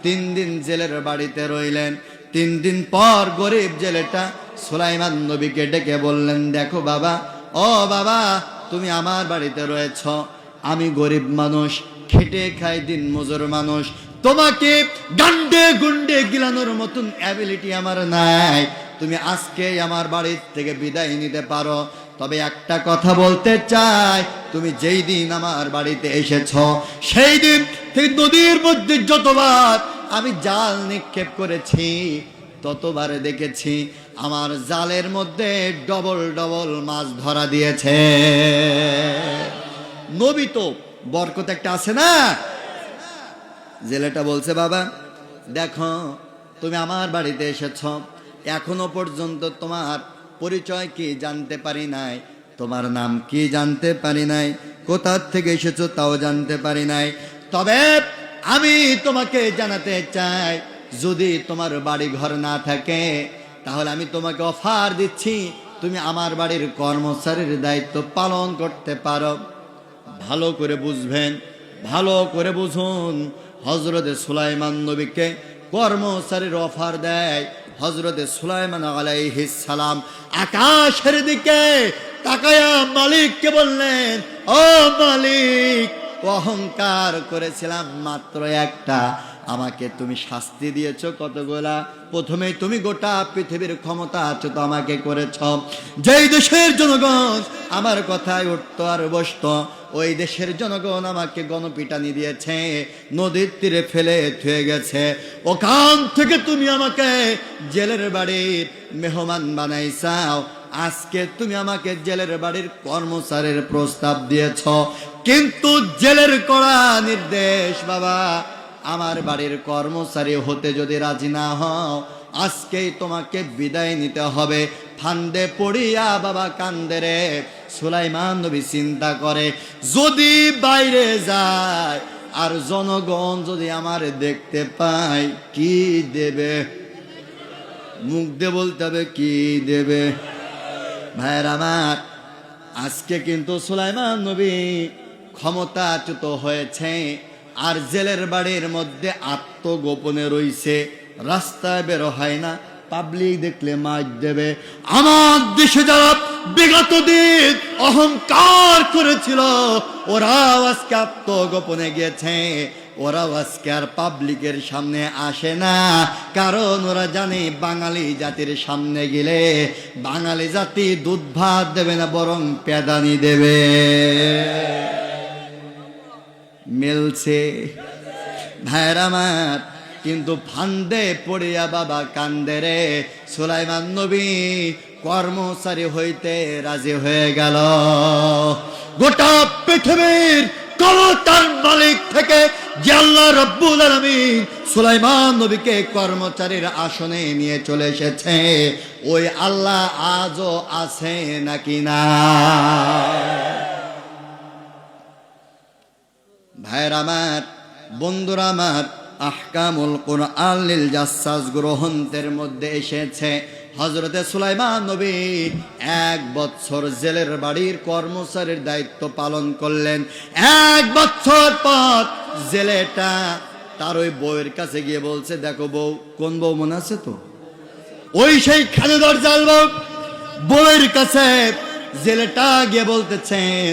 3 দিন জেলের বাড়িতে রইলেন। 3 দিন পর গরিব জেলেটা সুলাইমান নবীকে ডেকে বললেন, দেখো বাবা, ও বাবা, তুমি আমার বাড়িতে রয়েছ, আমি গরিব মানুষ, খেটে খায় দিন মজুর মানুষ, তোমাকে গান্ডে গুন্ডে গিলানোর মতন অ্যাবিলিটি আমার নাই। তুমি আজকে আমার বাড়ির থেকে বিদায় নিতে পারো, তবে একটা কথা বলতে চাই, তুমি যেই দিন আমার বাড়িতে এসেছ সেই দিন থেকে নদীর মধ্যে যতবার আমি জাল নিক্ষেপ করেছি ততবার দেখেছি আমার জালের মধ্যে ডবল ডবল মাছ ধরা দিয়েছে। নবী তো বরকত একটা আছে না। জেলেটা বলছে, বাবা দেখো তুমি আমার বাড়িতে এসেছ, এখনো পর্যন্ত তোমার পরিচয় কি জানতে পারি নাই, তোমার নাম কি জানতে পারি নাই, কোথা থেকে এসেছো তাও জানতে পারি নাই। তবে আমি তোমাকে জানাতে চাই, যদি তোমার বাড়ি ঘর না থাকে তাহলে আমি তোমাকে অফার দিচ্ছি, তুমি আমার বাড়ির কর্মচারীর দায়িত্ব পালন করতে পারো। ভালো করে বুঝবেন, ভালো করে বুঝুন। হযরতে সুলাইমান নবীকে কর্মচারীর অফার দেয়। হযরতে সুলাইমান আলাইহিস সালাম আকাশের দিকে তাকায়া মালিককে বললেন, ও মালিক, অহংকার করেছিলাম মাত্র একটা, আমাকে তুমি শাস্তি দিয়েছো কতগুলা। প্রথমেই তুমি গোটা পৃথিবীর ক্ষমতা আছো তো আমাকে করেছ। যেই দেশের জনগণ আমার কথায় উঠতো আর বসতো, ওই দেশের জনগণ আমাকে গণপিটানি দিয়েছে, নদীর তীরে ফেলে থুয়ে গেছে। ওখান থেকে তুমি আমাকে জেলের বাড়ির মেহমান বানাইছাও, আজকে তুমি আমাকে জেলের বাড়ির কর্মচারীর প্রস্তাব দিয়েছ। কিন্তু জেলের কড়া নির্দেশ, বাবা আমার বাড়ির কর্মচারী হতে যদি রাজি না হও, আজকেই তোমাকে বিদায় নিতে হবে। ফান্দে পড়িয়া বাবা কান্দে রে। সুলাইমান নবী চিন্তা করে, যদি বাইরে যায় আর জনগণ যদি আমার দেখতে পায় কি দেবে, মুখ দিয়ে বলতে হবে কি দেবে। ভাইয়ের আমার, আজকে কিন্তু সুলাইমান নবী ক্ষমতাচ্যুত হয়েছে, আর জেলের বাড়ির মধ্যে আত্মগোপনে রইছে, রাস্তায় বের হয় না, পাবলিক দেখলে মার দেবে। আমার দেশে যারা বিগত দিন অহংকার করেছিল ওরাও আজকে আত্মগোপনে গিয়েছে, ওরাও আজকে আর পাবলিকের সামনে আসে না, কারণ ওরা জানে বাঙালি জাতির সামনে গেলে বাঙালি জাতি দুধ ভাত দেবে না, বরং পেদানি দেবে। মিলছে ভাইয়ের আমার? কিন্তু ফান্দে পড়িয়া বাবা কান্দে রে। সুলাইমান নবী কর্মচারী হইতে রাজি হয়ে গেল। গোটা পৃথিবীর ক্ষমতার মালিক থেকে যে আল্লাহ রাব্বুল আলামিন সুলাইমান নবীকে কর্মচারীর আসনে নিয়ে চলে এসেছে, ওই আল্লাহ আজও আছে নাকি না? ভাইয়ের আমার, বন্ধুরা আমার, আহকামুল কুরআন লিল জাসসাস গ্রন্থের মধ্যে এসেছে হযরতে সুলাইমান নবী 1 বছর জেলের বাড়ির কর্মচারীর দায়িত্ব পালন করলেন। 1 বছর পর জেলেটা তার ওই বউয়ের কাছে গিয়ে বলছে, দেখো বউ, কোন বউ মনে আছে তো? ওই সেই খালেদার জাল বউ। বউয়ের কাছে জেলেটা গিয়ে বলতেছেন,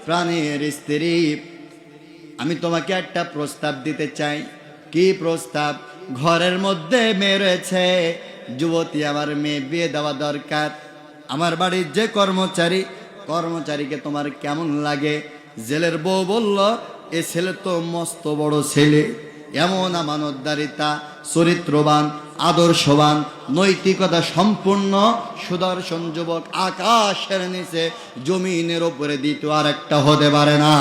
প্রাণের স্ত্রী, আমি তোমাকে একটা প্রস্তাব দিতে চাই। কি প্রস্তাব? ঘরের মধ্যে মেয়ে রয়েছে, যুবতী, আমার মেয়ে বিয়ে দেওয়া দরকার। আমার বাড়ির যে কর্মচারীকে তোমার কেমন লাগে? জেলের বউ বলল, এ ছেলে তো মস্ত বড় ছেলে, এমন আমানতদারিতা, চরিত্রবান, আদর্শবান, নৈতিকতা সম্পূর্ণ সুদর্শন যুবক আকাশের নিচে জমিনের উপরে দ্বিতীয় আর একটা হতে পারে না।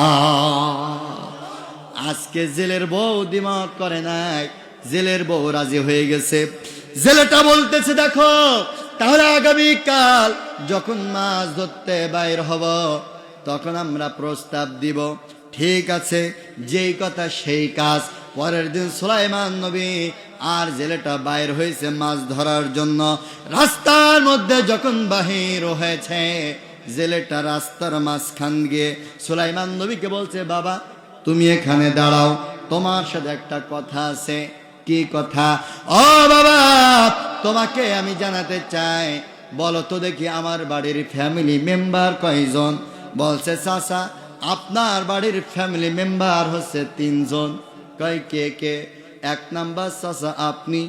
আজকে জেলের বউ দিমাগ করে নাই, জেলের বউ রাজি হয়ে গেছে। জেলেটা বলতেছে, দেখো তাহলে আগামীকাল যখন মাছ ধরতে বাইর হব তখন আমরা প্রস্তাব দিব। ঠিক আছে, যেই কথা সেই কাজ। পরের দিন সুলাইমান নবী আর জেলেটা বাইর হয়েছে মাছ ধরার জন্য। রাস্তার মধ্যে যখন বাহির হয়েছে, জেলেটা রাস্তার মাঝখান গিয়ে সুলাইমান নবীকে বলছে, বাবা তুমি এখানে দাঁড়াও, তোমার সাথে একটা কথা আছে। কি কথা? ও বাবা, তোমাকে আমি জানাতে চাই, বলো তো দেখি আমার বাড়ির ফ্যামিলি মেম্বার কয়জন? বলছে, চাচা আপনার বাড়ির ফ্যামিলি মেম্বার হচ্ছে 3 জন। কয় কে কে? 1 নাম্বার চাচা আপনি,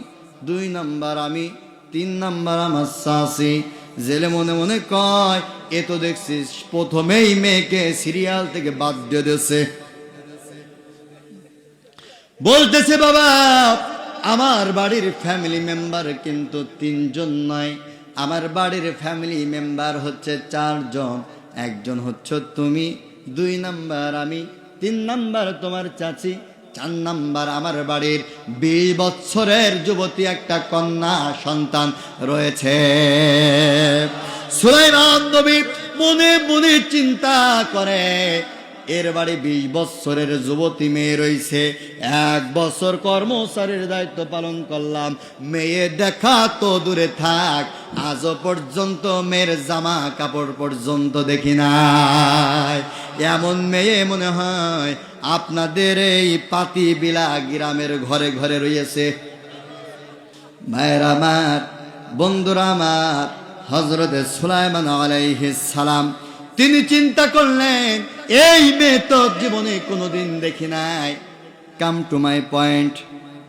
2 নাম্বার আমি, 3 নাম্বার আমার চাচি। জেলে মনে মনে কয়, এ তো দেখছিস প্রথমেই মেয়েকে সিরিয়াল থেকে বাদ দিয়ে দিয়েছে। বলতেছে বাবা আমার বাড়ির ফ্যামিলি মেম্বার কিন্তু 3 জন নয়, আমার বাড়ির ফ্যামিলি মেম্বার হচ্ছে 4 জন। 1 জন হচ্ছে তুমি, 2 নাম্বার আমি, 3 নাম্বার তোমার চাচি, 4 নাম্বার আমার বাড়ির 20 বছরের যুবতী একটা কন্যা সন্তান রয়েছে। সুলাইমান নবী মনে মনে চিন্তা করে, এর বাড়ি 20 বছরের যুবতী মেয়ে রয়েছে, 1 বছর কর্মচারীর দায়িত্ব পালন করলাম, মেয়ে দেখা তো দূরে থাক, আজও পর্যন্ত মেয়ের জামা কাপড় পর্যন্ত দেখি নাই। এমন মেয়ে মনে হয় আপনাদের এই পাতিবিলা গ্রামের ঘরে ঘরে রয়েছে। ভাইরা আমার, বন্ধুরা আমার, হযরতে সুলাইমান আলাইহিস সালাম তিনি চিন্তা করলেন, এই মেয়ে তো জীবনে কোনোদিন দেখি নাই। Come to my point.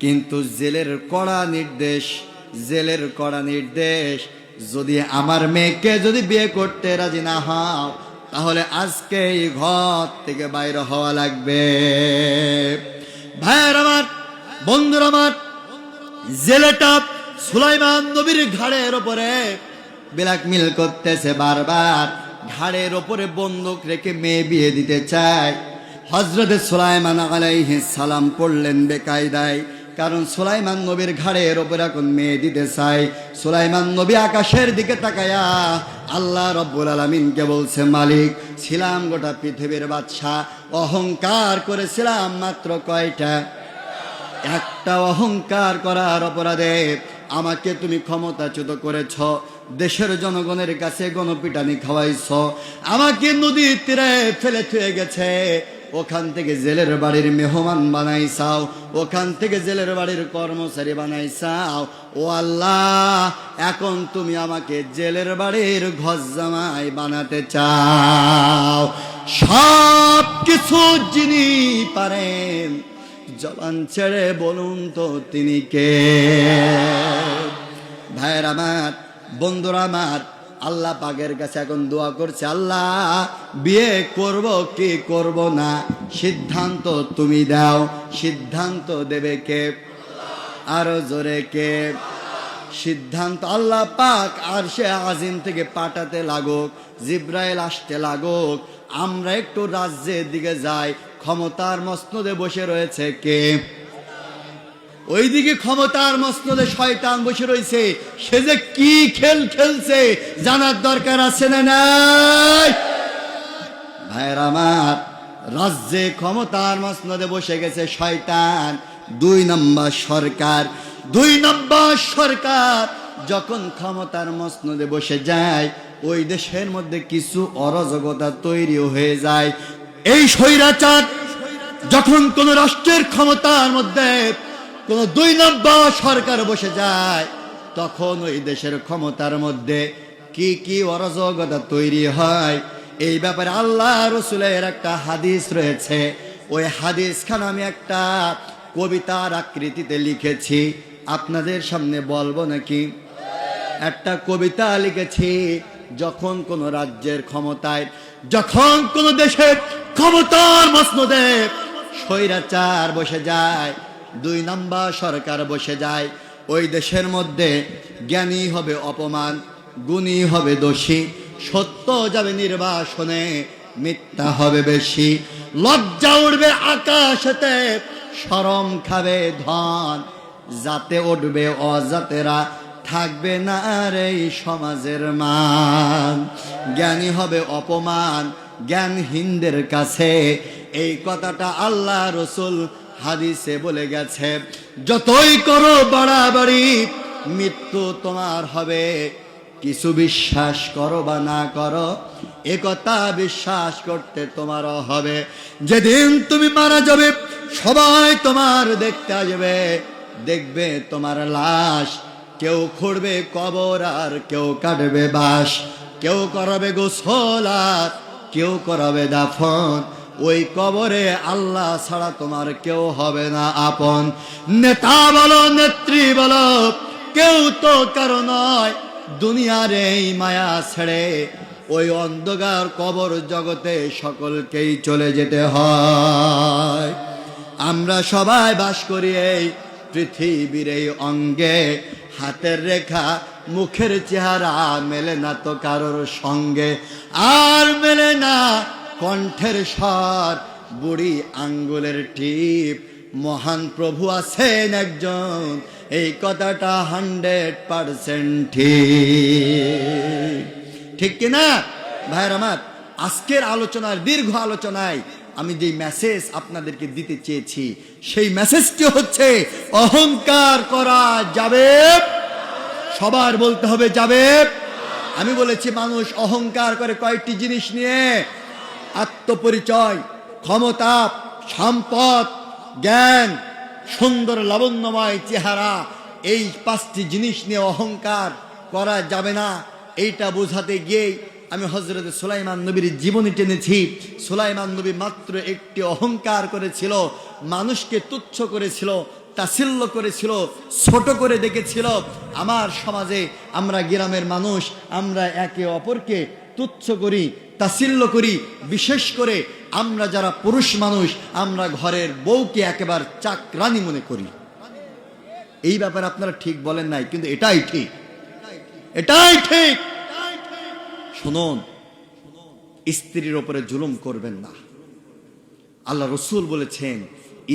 কিন্তু জেলের কড়া নির্দেশ, যদি আমার মেয়েকে যদি বিয়ে করতে রাজি না হও, তাহলে আজকে এই ঘর থেকে বাইরে হওয়া লাগবে। ভাইয়ের আমার, বন্ধুরা আমার, জেলেটা সুলাইমান নবীর ঘাড়ের উপরে ব্ল্যাকমেল করতেছে, বারবার ঘাড়ের ওপরে বন্দুক রেখে মেয়ে বিয়ে দিতে চায়। হযরতে সুলাইমান আলাইহিস সালাম পড়লেন বেকায়দায়, কারণ সুলাইমান নবীর ঘাড়ের ওপরে এখন মেয়ে দিতে চায়। সুলাইমান নবী আকাশের দিকে তাকায়া আল্লাহ রব্বুল আলামিনকে বলছে, মালিক ছিলাম গোটা পৃথিবীর বাদশা, অহংকার করেছিলাম মাত্র কয়টা? একটা অহংকার করার অপরাধে আমাকে তুমি ক্ষমতাচ্যুত করেছ, দেশের জনগণের কাছে গণপিটানি খাওয়াইছ, আমাকে নদীর তীরে ফেলে থুয়ে গেছে, ওখান থেকে জেলের বাড়ির মেহমান বানাইছাও, ওখান থেকে জেলের বাড়ির কর্মচারী বানাইছাও। ও আল্লাহ, এখন তুমি আমাকে জেলের বাড়ির ঘর জামাই বানাতে চাও। সব কিছু যিনি পারেন, জবান ছেড়ে বলুন তো তিনি কে? ভাইয়ের আমার, বন্ধুরা আমার, আল্লাহ পাকের কাছে এখন দোয়া করছে, আল্লাহ বিয়ে করব কি করব না সিদ্ধান্ত তুমি দাও। সিদ্ধান্ত দেবে কে? আরো জোরে কে? সিদ্ধান্ত আল্লাহ পাক আরশে আজিম থেকে পাঠাতে লাগুক, জিব্রাইল আসতে লাগুক, আমরা একটু রাজ্যের দিকে যাই। ক্ষমতার মসনদে বসে রয়েছে কে? ওইদিকে ক্ষমতার মসনদে শয়তান বসে রয়েছে, সে যে কি খেল খেলছে জানার দরকার আছে না নাই? ভাইরা আমার, রাজ্যে ক্ষমতার মসনদে বসে গেছে শয়তান। 2 নম্বর সরকার, 2 নম্বর সরকার যখন ক্ষমতার মসনদে বসে যায়, ওই দেশের মধ্যে কিছু অরাজকতা তৈরি হয়ে যায়। এই স্বৈরাচার যখন কোন রাষ্ট্রের ক্ষমতার মধ্যে কোন 2 নম্বর সরকার বসে যায়, তখন ওই দেশের ক্ষমতার মধ্যে কি কি অরাজকতা তৈরি হয়, এই ব্যাপারে আল্লাহ রাসূলের একটা হাদিস রয়েছে। ওই হাদিস খান আমি একটা কবিতার আকৃতিতে লিখেছি, আপনাদের সামনে বলবো নাকি? একটা কবিতা লিখেছি। যখন কোন রাজ্যের ক্ষমতায়, যখন কোন দেশের ক্ষমতার মসনদে স্বৈরাচার বসে যায়, 2 নম্বর সরকার বসে যায়, ওই দেশের মধ্যে জ্ঞানী হবে অপমান, গুণী হবে দোষী, সত্য যাবে নির্বাসনে, মিথ্যা হবে বেশি, লজ্জা উঠবে আকাশেতে, শরম খাবে ধন, জাতে উঠবে অজাতেরা, থাকবে না আর এই সমাজের মান। জ্ঞানী হবে অপমান জ্ঞানহীনদের কাছে, এই কথাটা আল্লাহ রাসূল হাদিসে বলে গেছে। যতই করো বাড়াবাড়ি, মৃত্যু তোমার হবে। কিছু বিশ্বাস করো বা না করো, এ কথা বিশ্বাস করতে তোমারও হবে। যেদিন তুমি মারা যাবে, সবাই তোমার দেখতে আসবে, দেখবে তোমার লাশ। কেউ খুঁড়বে কবর আর কেউ কাটবে বাঁশ, কেউ করাবে গোসল আর কেউ করাবে দাফন। ওই কবরে আল্লাহ ছাড়া তোমার কেউ হবে না আপন। নেতা বলো নেত্রী বলো কেউ তো কারো নয়, দুনিয়ার এই মায়া ছেড়ে ওই অন্ধকার কবর জগতে সকলকেই চলে যেতে হয়। আমরা সবাই বাস করি এই পৃথিবীর এই অঙ্গে, হাতের রেখা মুখের চেহারা মেলে না তো কারোর সঙ্গে, আর মেলে না কণ্ঠের স্বর বুড়ি আঙ্গুলের টিপ। মহান প্রভু আছেন একজন, এই কথাটা 100% ঠিক, ঠিক কিনা ভাইয়ের আমার? আজকের আলোচনার দীর্ঘ আলোচনায় আমি যে মেসেজ আপনাদেরকে দিতে চেয়েছি সেই মেসেজটি হচ্ছে অহংকার করা যাবে, সবার বলতে হবে যাবে। আমি বলেছি মানুষ অহংকার করে কয়েকটি জিনিস নিয়ে, আত্মপরিচয়, ক্ষমতা, সম্পদ, জ্ঞান, সুন্দর লাবণ্যময় চেহারা, এই 5টি জিনিস নিয়ে অহংকার করা যাবে না। এইটা বোঝাতে গিয়ে আমি হযরত সুলাইমান নবীর জীবনী টেনেছি। সুলাইমান নবী মাত্র একটি অহংকার করেছিল, মানুষকে তুচ্ছ করেছিল, তাচ্ছিল্য করেছিল, ছোট করে দেখেছিল। আমার সমাজে আমরা গ্রামের মানুষ, আমরা একে অপরকে তুচ্ছ করি, তাচ্ছিল্য করি। বিশেষ করে আমরা যারা পুরুষ মানুষ, আমরা ঘরের বউকে একেবারে চাকরানি মনে করি। এই ব্যাপারে আপনারা ঠিক বলেন নাই, কিন্তু এটাই ঠিক, এটাই ঠিক। শুনুন, স্ত্রীর উপরে জুলুম করবেন না। আল্লাহ রসুল বলেছেন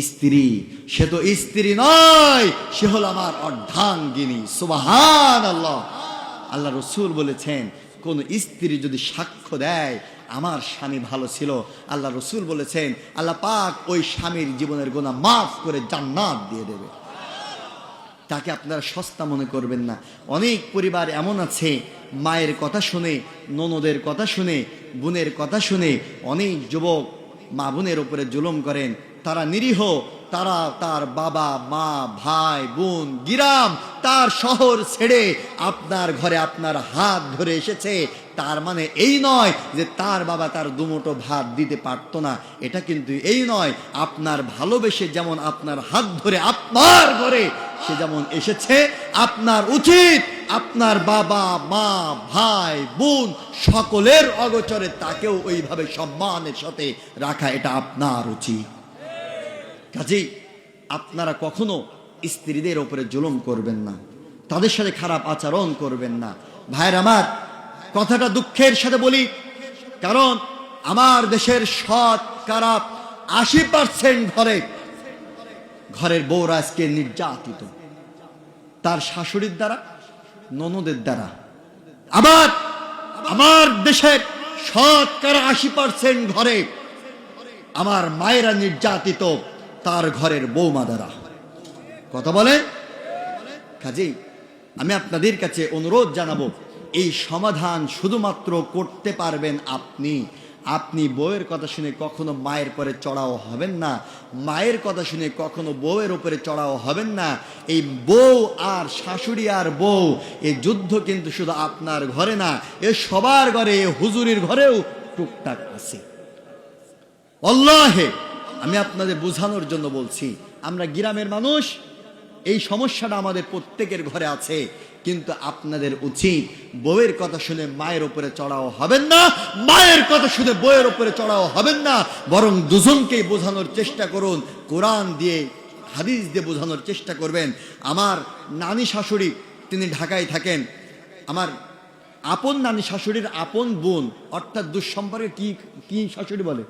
স্ত্রী, সে তো স্ত্রী নয়, সে হলো আমার অর্ধাঙ্গিনী। সুবহানাল্লাহ। আল্লাহ রসুল বলেছেন কোন স্ত্রী যদি সাক্ষ্য দেয় আমার স্বামী ভালো ছিল, আল্লাহ রসুল বলেছেন আল্লাহ পাক ওই স্বামীর জীবনের গুনাহ মাফ করে জান্নাত দিয়ে দেবে। তাকে আপনারা সস্তা মনে করবেন না। অনেক পরিবার এমন আছে, মায়ের কথা শুনে, ননদের কথা শুনে, বোনের কথা শুনে অনেক যুবক মা বোনের উপরে জুলুম করেন। তারা নিরীহ, তারা তার বাবা মা ভাই বোন গ্রাম তার শহর ছেড়ে আপনার ঘরে আপনার হাত ধরে এসেছে। তার মানে এই নয় যে তার বাবা তার দুমুঠো ভাত দিতে পারতো না, এটা কিন্তু এই নয়। আপনার ভালোবেসে যেমন আপনার হাত ধরে আপনার ঘরে সে যেমন এসেছে, আপনার উচিত আপনার বাবা মা ভাই বোন সকলের অগোচরে তাকেও ওইভাবে সম্মানের সাথে রাখা, এটা আপনার উচিত। কাজেই আপনারা কখনো স্ত্রীদের উপরে জুলুম করবেন না, তাদের সাথে খারাপ আচরণ করবেন না। ভাইয়ের আমার, কথাটা দুঃখের সাথে বলি, কারণ আমার দেশের শতকরা 80% ঘরের বউরা আজকে নির্যাতিত, তার শাশুড়ির দ্বারা, ননদের দ্বারা। আবার আমার দেশের শতকরা 80% ঘরে আমার মায়েরা নির্যাতিত তার ঘরের বৌমা দ্বারা। কথা বলেন? কাজেই আমি আপনাদের কাছে অনুরোধ জানাবো, এই সমাধান শুধুমাত্র করতে পারবেন আপনি। আপনি বউয়ের কথা শুনে কখনো মায়ের পরে চড়াও হবেন না, মায়ের কথা শুনে কখনো বউয়ের উপরে চড়াও হবেন না। এই বউ আর শাশুড়ি আর বউ, এই যুদ্ধ কিন্তু শুধু আপনার ঘরে না, এ সবার ঘরে, হুজুরির ঘরেও টুকটাক আছে। আল্লাহে, আমি আপনাদের বোঝানোর জন্য বলছি, আমরা গ্রামের মানুষ, এই সমস্যাটা আমাদের প্রত্যেকের ঘরে আছে। কিন্তু আপনাদের উচিত বউয়ের কথা শুনে মায়ের উপরে চড়াও হবেন না, মায়ের কথা শুনে বউয়ের উপরে চড়াও হবেন না, বরং দুজনকেই বোঝানোর চেষ্টা করুন। কোরআন দিয়ে হাদিস দিয়ে বোঝানোর চেষ্টা করবেন। আমার নানি শাশুড়ি, তিনি ঢাকায় থাকেন। আমার আপন নানি শাশুড়ির আপন বোন, অর্থাৎ দুঃসম্পর্কে কি শাশুড়ি বলে,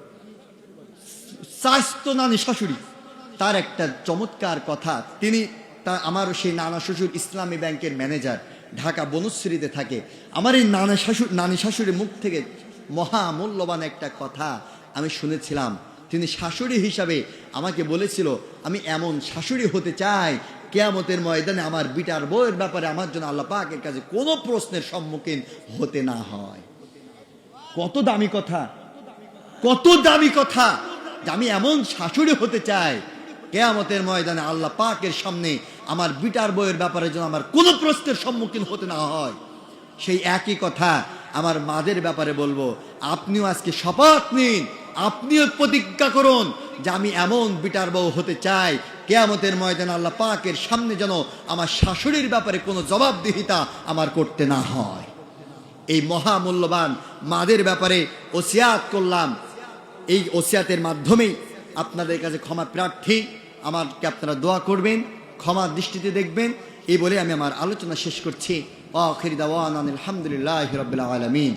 চাস্তো নানি শাশুড়ি, তার একটা চমৎকার কথা। তিনি আমার সেই নানা শ্বশুর ইসলামী ব্যাংকের ম্যানেজার, ঢাকা বনশ্রীতে থাকে। আমার এই নানি শাশুড়ির মুখ থেকে মহামূল্যবান একটা কথা আমি শুনেছিলাম। তিনি শাশুড়ি হিসাবে আমাকে বলেছিল, আমি এমন শাশুড়ি হতে চাই কিয়ামতের ময়দানে আমার বিটার বউয়ের ব্যাপারে আমার জন্য আল্লাহ পাকের কাছে কোনো প্রশ্নের সম্মুখীন হতে না হয়। কত দামি কথা, কত দামি কথা! আমি এমন শাশুড়ি হতে চাই কিয়ামতের ময়দানে আল্লাহ পাকের সামনে আমার বিটার বউয়ের ব্যাপারে যেন আমার কোনো প্রশ্নের সম্মুখীন হতে না হয়। সেই একই কথা আমার মাদের ব্যাপারে বলবো। আপনিও আজকে শপথ নিন, আপনিও প্রতিজ্ঞা করুন যে আমি এমন বিটার বউ হতে চাই, কিয়ামতের ময়দানে আল্লাহ পাকের সামনে যেন আমার শাশুড়ির ব্যাপারে কোনো জবাবদিহিতা আমার করতে না হয়। এই মহামূল্যবান মাদের ব্যাপারে ওসিয়াত করলাম। এই ওসিয়াতের মাধ্যমেই আপনাদের কাছে ক্ষমা প্রার্থী, আমাকে আপনারা দোয়া করবেন, ক্ষমার দৃষ্টিতে দেখবেন, এই বলে আমি আমার আলোচনা শেষ করছি। আখির দাওয়ানা আলহামদুলিল্লাহি রাব্বিল আলামিন।